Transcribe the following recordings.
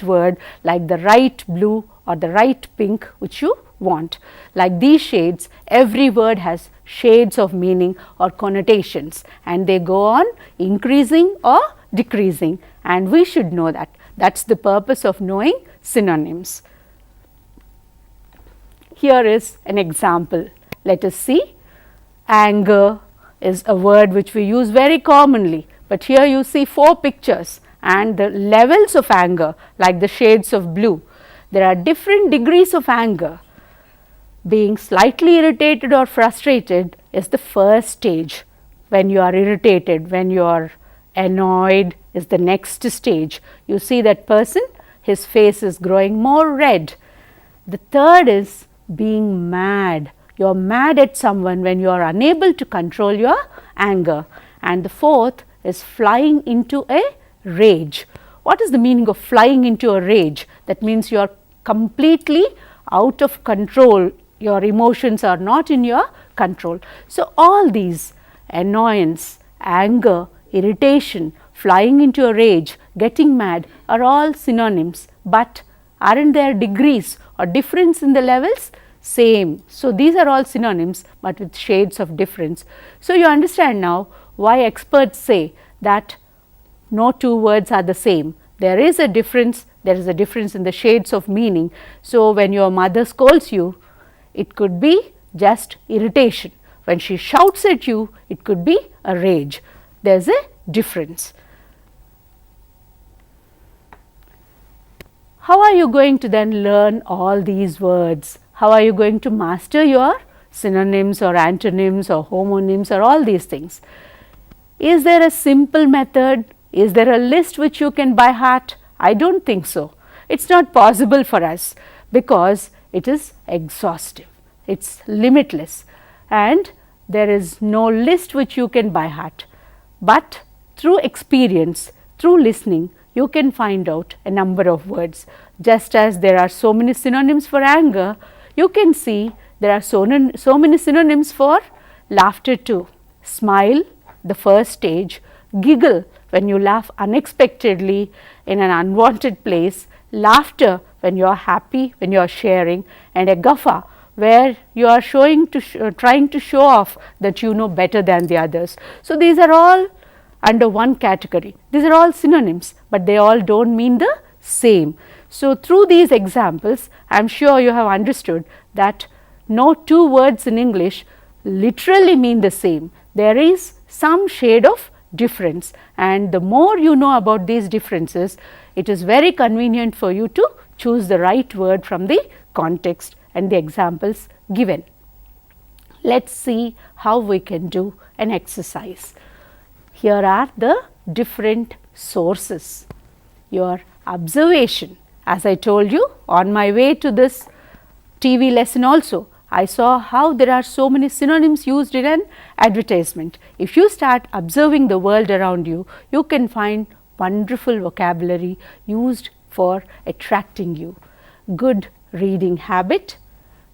right word, like the right blue or the right pink which you want. Like these shades, every word has shades of meaning or connotations, and they go on increasing or decreasing, and we should know that. That is the purpose of knowing synonyms. Here is an example. Let us see. Anger is a word which we use very commonly, but here you see 4 pictures and the levels of anger, like the shades of blue. There are different degrees of anger. Being slightly irritated or frustrated is the first stage. When you are irritated, when you are annoyed is the next stage. You see that person, his face is growing more red. The third is being mad. You are mad at someone when you are unable to control your anger. And the fourth is flying into a rage. What is the meaning of flying into a rage? That means you are completely out of control. Your emotions are not in your control. So, all these annoyance, anger, irritation, flying into a rage, getting mad are all synonyms, but aren't there degrees or difference in the levels? Same. So, these are all synonyms, but with shades of difference. So, you understand now why experts say that no 2 words are the same. There is a difference in the shades of meaning. So, when your mother scolds you, it could be just irritation. When she shouts at you, it could be a rage. There is a difference. How are you going to then learn all these words? How are you going to master your synonyms or antonyms or homonyms or all these things? Is there a simple method? Is there a list which you can by heart? I don't think so. It is not possible for us, because it is exhaustive, it is limitless, and there is no list which you can by heart. But through experience, through listening, you can find out a number of words. Just as there are so many synonyms for anger, you can see there are so many synonyms for laughter too. Smile, the first stage; giggle, when you laugh unexpectedly in an unwanted place; laughter, when you are happy, when you are sharing; and a guffaw, where you are trying to show off that you know better than the others. So, these are all under one category. These are all synonyms, but they all do not mean the same. So, through these examples, I am sure you have understood that no 2 words in English literally mean the same. There is some shade of difference, and the more you know about these differences, it is very convenient for you to choose the right word from the context and the examples given. Let us see how we can do an exercise. Here are the different sources. Your observation, as I told you on my way to this TV lesson also, I saw how there are so many synonyms used in an advertisement. If you start observing the world around you, you can find wonderful vocabulary used for attracting you. Good reading habit,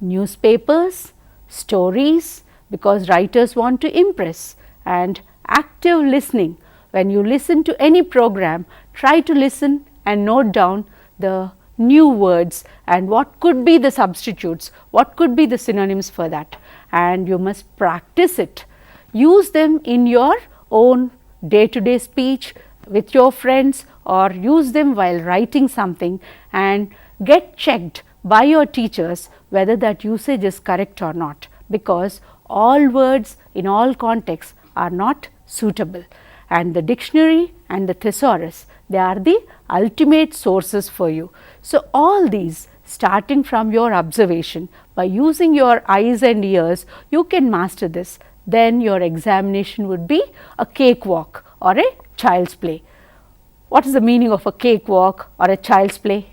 newspapers, stories, because writers want to impress, and active listening. When you listen to any program, try to listen and note down the new words and what could be the substitutes, what could be the synonyms for that, and you must practice it. Use them in your own day-to-day speech with your friends, or use them while writing something, and get checked by your teachers whether that usage is correct or not, because all words in all contexts are not suitable, and the dictionary and the thesaurus, they are the ultimate sources for you. So, all these, starting from your observation, by using your eyes and ears, you can master this. Then your examination would be a cakewalk or a child's play. What is the meaning of a cakewalk or a child's play?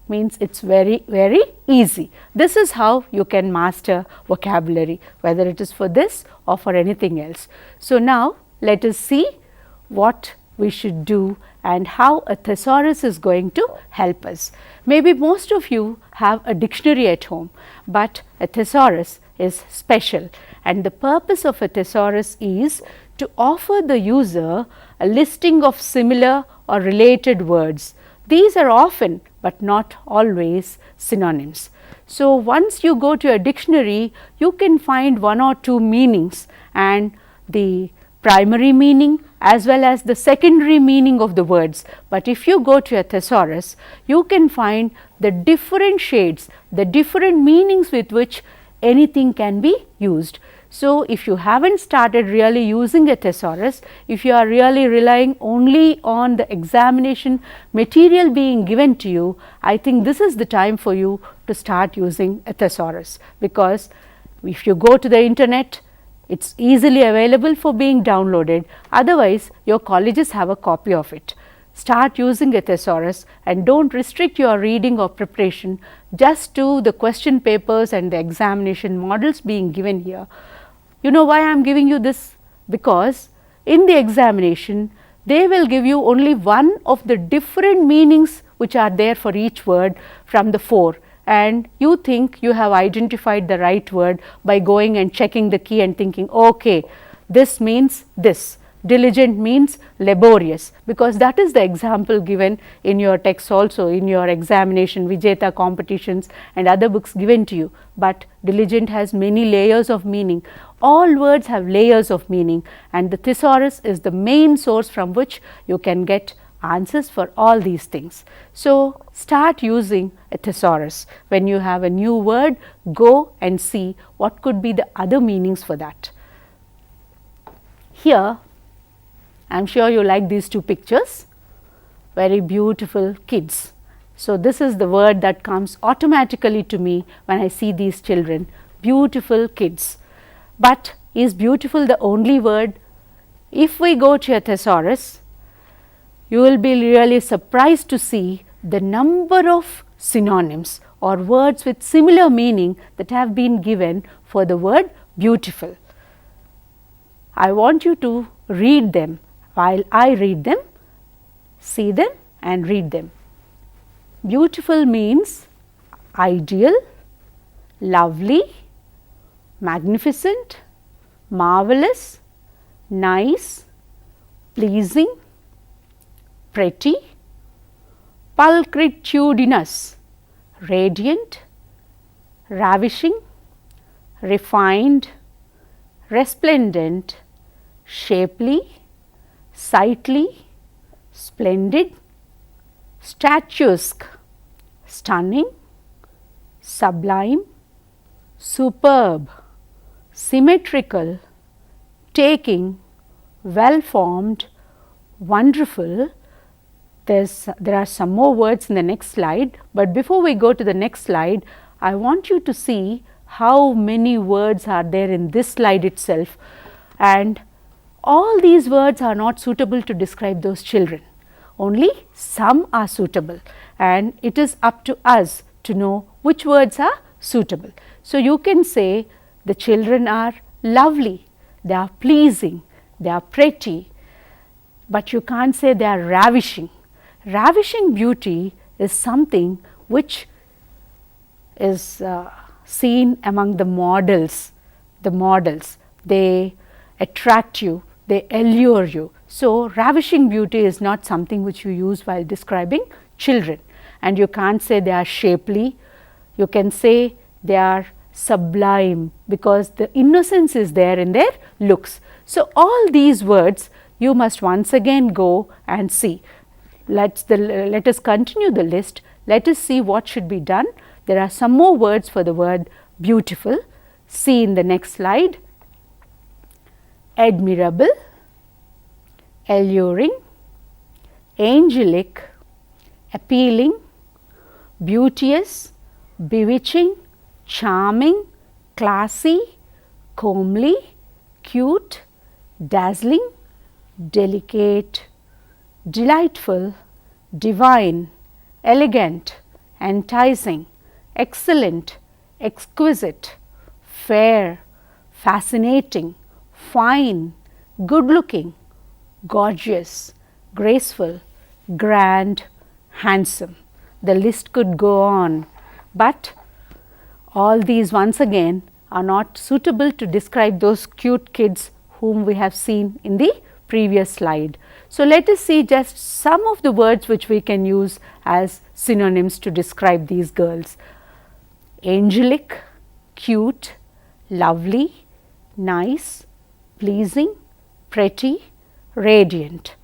Means it is very, very easy. This is how you can master vocabulary, whether it is for this or for anything else. So, now let us see what we should do and how a thesaurus is going to help us. Maybe most of you have a dictionary at home, but a thesaurus is special, and the purpose of a thesaurus is to offer the user a listing of similar or related words. These are often but not always synonyms. So, once you go to a dictionary, you can find one or two meanings, and the primary meaning as well as the secondary meaning of the words. But if you go to a thesaurus, you can find the different shades, the different meanings with which anything can be used. So, if you have not started really using a thesaurus, if you are really relying only on the examination material being given to you, I think this is the time for you to start using a thesaurus, because if you go to the internet, it is easily available for being downloaded. Otherwise, your colleges have a copy of it. Start using a thesaurus and do not restrict your reading or preparation just to the question papers and the examination models being given here. You know why I am giving you this? Because in the examination, they will give you only one of the different meanings which are there for each word from the 4, and you think you have identified the right word by going and checking the key and thinking, okay, this means this. Diligent means laborious, because that is the example given in your text also, in your examination, Vijeta competitions and other books given to you. But diligent has many layers of meaning. All words have layers of meaning, and the thesaurus is the main source from which you can get answers for all these things. So, start using a thesaurus. When you have a new word, go and see what could be the other meanings for that. Here, I am sure you like these two pictures, very beautiful kids. So, this is the word that comes automatically to me when I see these children, beautiful kids. But is beautiful the only word? If we go to a thesaurus, you will be really surprised to see the number of synonyms or words with similar meaning that have been given for the word beautiful. I want you to read them. While I read them, see them and read them. Beautiful means ideal, lovely, magnificent, marvelous, nice, pleasing, pretty, pulchritudinous, radiant, ravishing, refined, resplendent, shapely, sightly, splendid, statuesque, stunning, sublime, superb, symmetrical, taking, well formed, wonderful. There are some more words in the next slide, but before we go to the next slide, I want you to see how many words are there in this slide itself, and all these words are not suitable to describe those children. Only some are suitable, and it is up to us to know which words are suitable. So, you can say the children are lovely, they are pleasing, they are pretty, but you can't say they are ravishing. Ravishing beauty is something which is seen among the models. They attract you, they allure you. So, ravishing beauty is not something which you use while describing children, and you can't say they are shapely, you can say they are sublime, because the innocence is there in their looks. So, all these words you must once again go and see. Let us continue the list. Let us see what should be done. There are some more words for the word beautiful. See in the next slide. Admirable, alluring, angelic, appealing, beauteous, bewitching, charming, classy, comely, cute, dazzling, delicate, delightful, divine, elegant, enticing, excellent, exquisite, fair, fascinating, fine, good looking, gorgeous, graceful, grand, handsome. The list could go on, but all these once again are not suitable to describe those cute kids whom we have seen in the previous slide. So, let us see just some of the words which we can use as synonyms to describe these girls. Angelic, cute, lovely, nice, pleasing, pretty, radiant.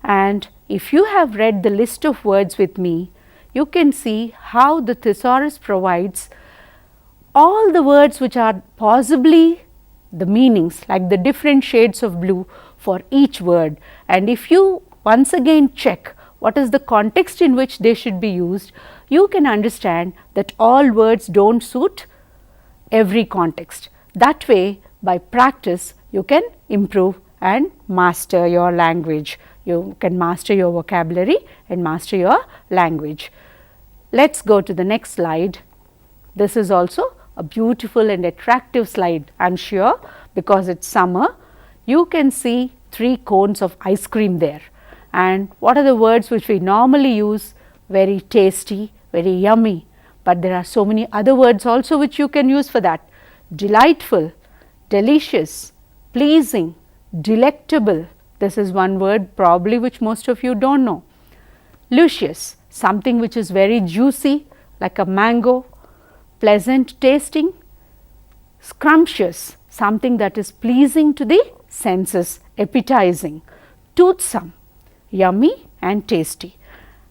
And if you have read the list of words with me, you can see how the thesaurus provides all the words which are possibly the meanings, like the different shades of blue for each word. And if you once again check what is the context in which they should be used, you can understand that all words do not suit every context. That way, by practice, you can improve and master your language. You can master your vocabulary and master your language. Let us go to the next slide. This is also a beautiful and attractive slide, I am sure, because it is summer. You can see 3 cones of ice cream there. And what are the words which we normally use? Very tasty, very yummy, but there are so many other words also which you can use for that. Delightful, delicious, pleasing, delectable. This is one word probably which most of you do not know. Luscious, something which is very juicy like a mango. Pleasant tasting. Scrumptious, something that is pleasing to the senses, appetizing. Toothsome, yummy and tasty.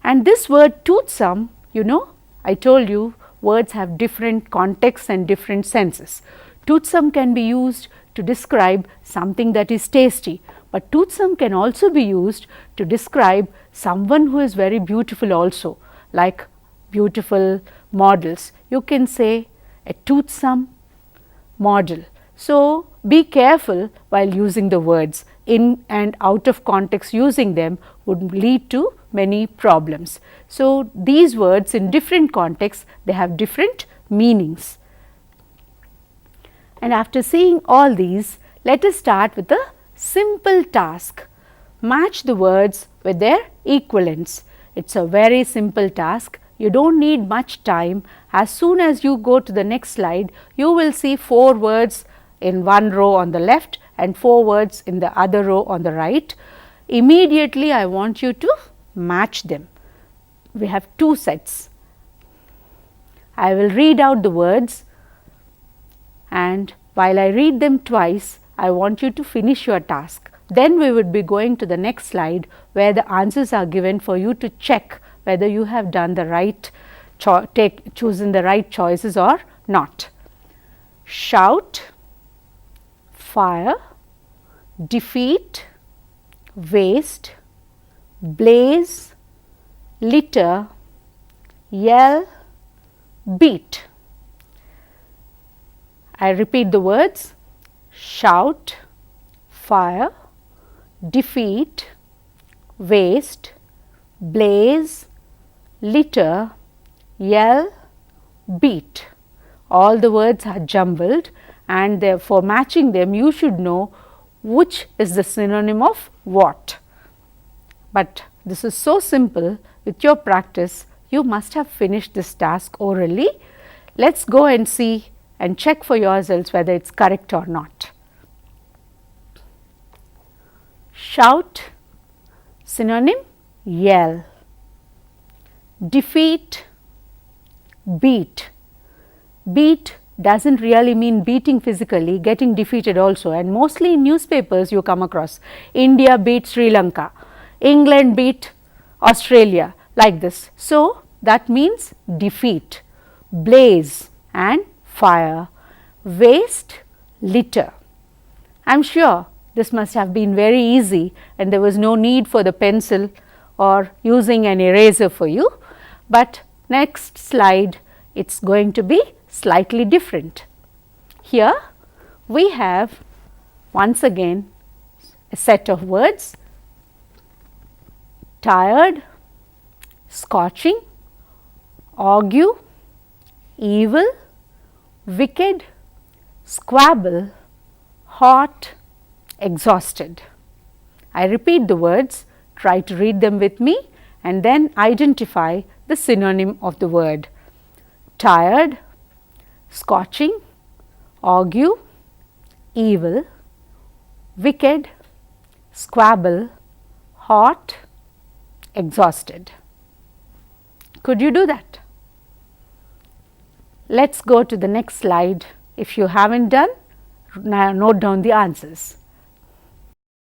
And this word toothsome, you know, I told you words have different contexts and different senses. Toothsome can be used to describe something that is tasty, but toothsome can also be used to describe someone who is very beautiful also, like beautiful models. You can say a toothsome model. So, be careful while using the words. In and out of context using them would lead to many problems. So, these words in different contexts, they have different meanings. And after seeing all these, let us start with a simple task. Match the words with their equivalents. It is a very simple task. You do not need much time. As soon as you go to the next slide, you will see 4 words in one row on the left and 4 words in the other row on the right. Immediately I want you to match them. We have 2 sets. I will read out the words, and while I read them twice, I want you to finish your task. Then we would be going to the next slide where the answers are given for you to check whether you have done the right, chosen the right choices or not. Shout, fire, defeat, waste, blaze, litter, yell, beat. I repeat the words: shout, fire, defeat, waste, blaze, litter, yell, beat. All the words are jumbled, and therefore matching them you should know which is the synonym of what. But this is so simple. With your practice you must have finished this task orally. Let us go and see and check for yourselves whether it is correct or not. Shout, synonym yell. Defeat, beat. Beat does not really mean beating physically, getting defeated also, and mostly in newspapers you come across India beat Sri Lanka, England beat Australia, like this. So, that means defeat. Blaze and fire, waste, litter. I am sure this must have been very easy and there was no need for the pencil or using an eraser for you, but next slide it is going to be slightly different. Here we have once again a set of words: tired, scorching, argue, evil, wicked, squabble, hot, exhausted. I repeat the words, try to read them with me and then identify the synonym of the word: tired, scorching, argue, evil, wicked, squabble, hot, exhausted. Could you do that? Let us go to the next slide. If you haven't done, now note down the answers.